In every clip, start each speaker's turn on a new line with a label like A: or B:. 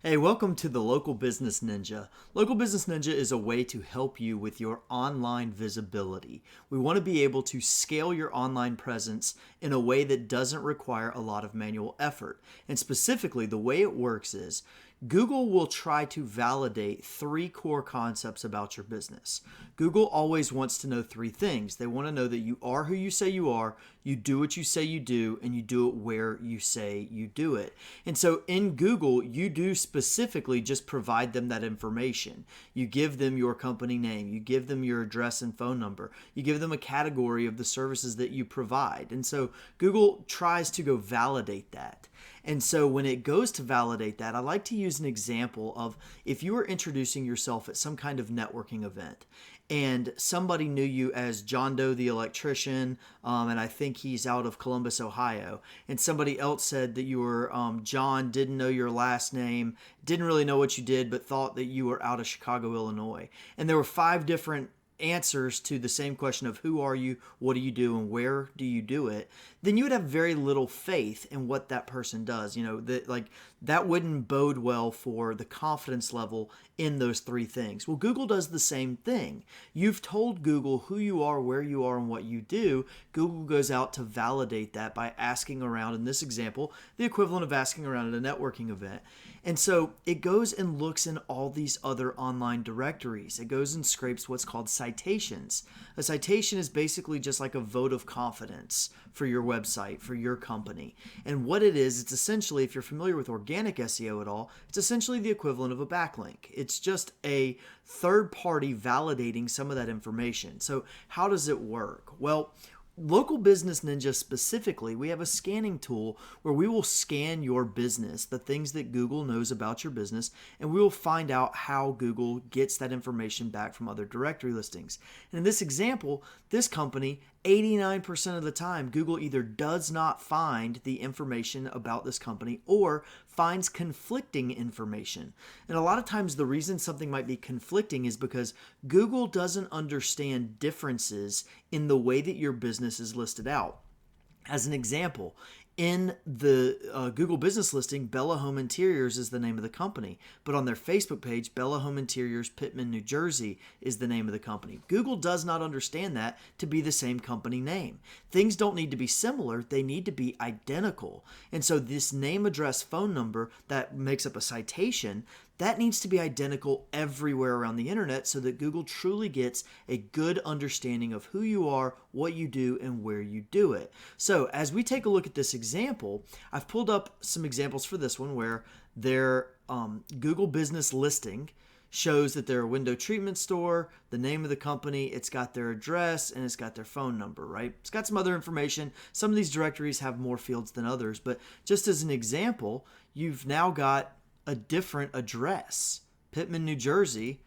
A: Hey, welcome to the Local Business Ninja. Local Business Ninja is a way to help you with your online visibility. We want to be able to scale your online presence in a way that doesn't require a lot of manual effort. And specifically, the way it works is Google will try to validate three core concepts about your business. Google always wants to know three things. They want to know that you are who you say you are, you do what you say you do, and you do it where you say you do it. And so in Google, you do specifically just provide them that information. You give them your company name, you give them your address and phone number, you give them a category of the services that you provide. And so Google tries to go validate that. And so when it goes to validate that, I like to use an example of if you were introducing yourself at some kind of networking event and somebody knew you as John Doe the electrician, and I think he's out of Columbus, Ohio, and somebody else said that you were John, didn't know your last name, didn't really know what you did, but thought that you were out of Chicago, Illinois. And there were five different answers to the same question of who are you, what do you do, and where do you do it, then you would have very little faith in what that person does. That wouldn't bode well for the confidence level in those three things. Well, Google does the same thing. You've told Google who you are, where you are, and what you do. Google goes out to validate that by asking around, in this example, the equivalent of asking around at a networking event. And so it goes and looks in all these other online directories. It goes and scrapes what's called citations. A citation is basically just like a vote of confidence for your website, for your company. And what it is, it's essentially, if you're familiar with organic SEO at all, it's essentially the equivalent of a backlink. It's just a third party validating some of that information. So how does it work? Well, Local Business Ninja specifically, we have a scanning tool where we will scan your business, the things that Google knows about your business, and we will find out how Google gets that information back from other directory listings. And in this example, this company, 89% of the time, Google either does not find the information about this company or finds conflicting information. And a lot of times the reason something might be conflicting is because Google doesn't understand differences in the way that your business is listed out. As an example, in the Google business listing, Bella Home Interiors is the name of the company. But on their Facebook page, Bella Home Interiors Pittman, New Jersey is the name of the company. Google does not understand that to be the same company name. Things don't need to be similar, they need to be identical. And so this name, address, phone number that makes up a citation, that needs to be identical everywhere around the internet so that Google truly gets a good understanding of who you are, what you do, and where you do it. So as we take a look at this example, I've pulled up some examples for this one where their Google business listing shows that they're a window treatment store, the name of the company, it's got their address, and it's got their phone number, right? It's got some other information. Some of these directories have more fields than others, but just as an example, you've now got a different address, Pittman, New Jersey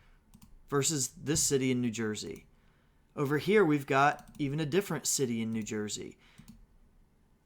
A: versus this city in New Jersey. Over here, we've got even a different city in New Jersey.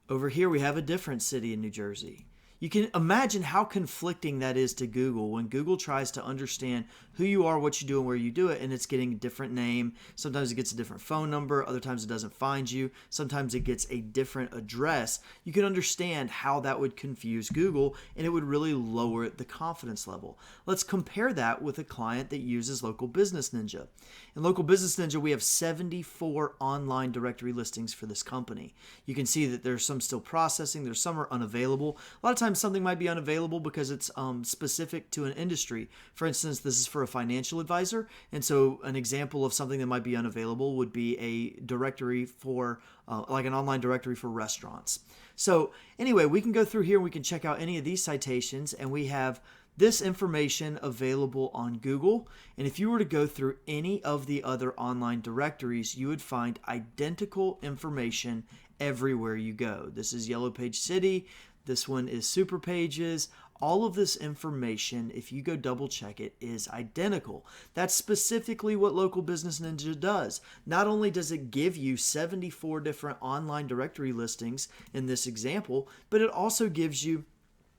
A: Over here, we have a different city in New Jersey. You can imagine how conflicting that is to Google when Google tries to understand who you are, what you do, and where you do it, and it's getting a different name. Sometimes it gets a different phone number. Other times it doesn't find you. Sometimes it gets a different address. You can understand how that would confuse Google, and it would really lower the confidence level. Let's compare that with a client that uses Local Business Ninja. In Local Business Ninja, we have 74 online directory listings for this company. You can see that there's some still processing. There's some are unavailable. A lot of times something might be unavailable because it's specific to an industry. For instance, this is for a financial advisor, and so an example of something that might be unavailable would be a directory for like an online directory for restaurants. So anyway, we can go through here and we can check out any of these citations, and we have this information available on Google. And if you were to go through any of the other online directories, you would find identical information everywhere you go. This is Yellow Page City. This one is Super Pages. All of this information, if you go double check it, is identical. That's specifically what Local Business Ninja does. Not only does it give you 74 different online directory listings in this example, but it also gives you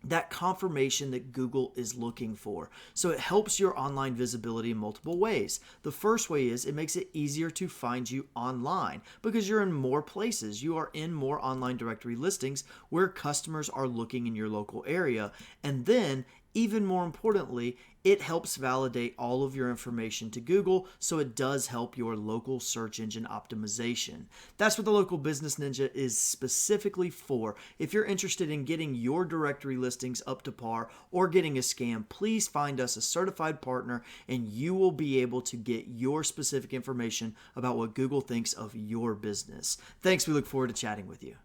A: that confirmation that Google is looking for. So it helps your online visibility in multiple ways. The first way is it makes it easier to find you online because you're in more places. You are in more online directory listings where customers are looking in your local area. And then even more importantly, it helps validate all of your information to Google, so it does help your local search engine optimization. That's what the Local Business Ninja is specifically for. If you're interested in getting your directory listings up to par or getting a scam, please find us a certified partner and you will be able to get your specific information about what Google thinks of your business. Thanks. We look forward to chatting with you.